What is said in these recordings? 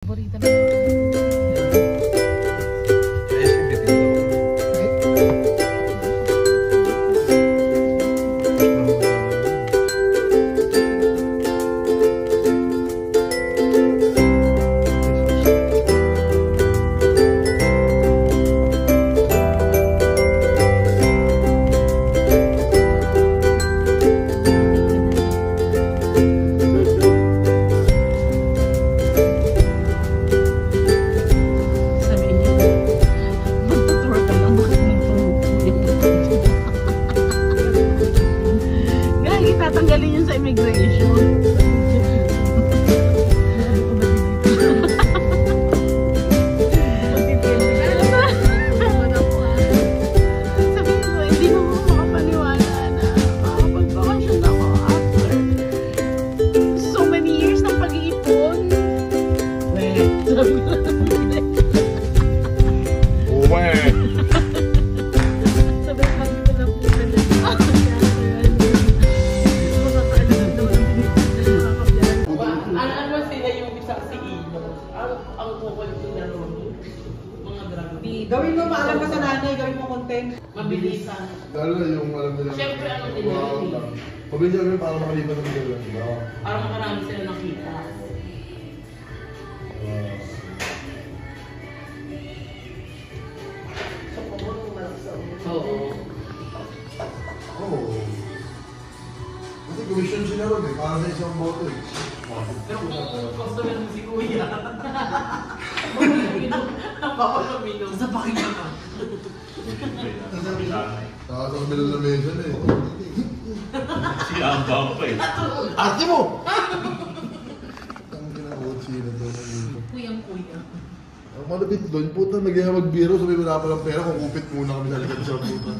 Paborito na. Tatanggalin yun sa immigration. Sabihin mo, hindi mo makapaniwala na makapag-vacation ako after so many years ng pag-iipon. Gawin mo, maalam ka sa nanay, gawin mo content. Mabilisan. Lalo na yung alam nila. Siyempre, ano nila yun eh. Mabilisan kami para makalipat ng nila. Para makarami sila nakita. Oo. Oo. Kasi commission sila ron eh, para sa isang boto eh. Pero kung customer mo si Kuya, napapalaminom sa pakinggan ka. Tapos ang bilang na mesa na eh. Siya ang bapa eh. Arte mo! Ang kinakotsi na doon. Kuyang-kuya. Ang malapit doon, puta, nagyaya magbiro, sabi wala pa ng pera, kukupit muna kami sa likod sa puta.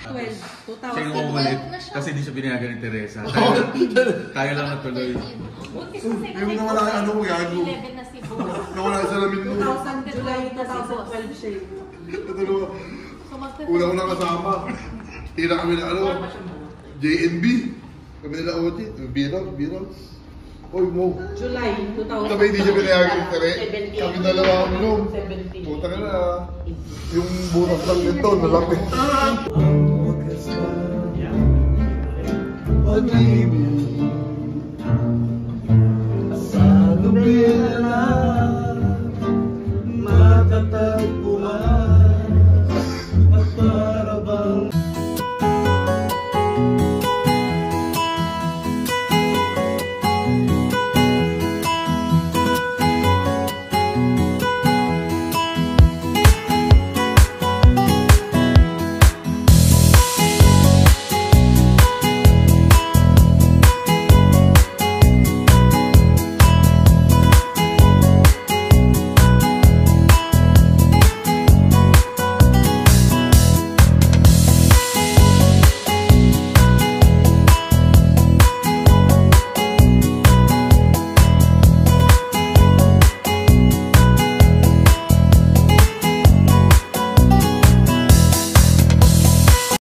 2000. Siya yung umalit kasi hindi siya binayagan ni Teresa. Tayo lang natuloy. Yung nawala yung ano mo, gago. 11 na si Bo. Nawala sa lamin mo. 2000, July 2012 siya. Ito una ko na kasama. Tira kami na ano, JNB. Kami nila OT, Biros. Oy mo. July 2012. Sabi hindi siya binayagan ni Teresa. Kami dalawa ang inom. 17. Puta ka na. Yung butas lang nito, nalapit. Pag-ibig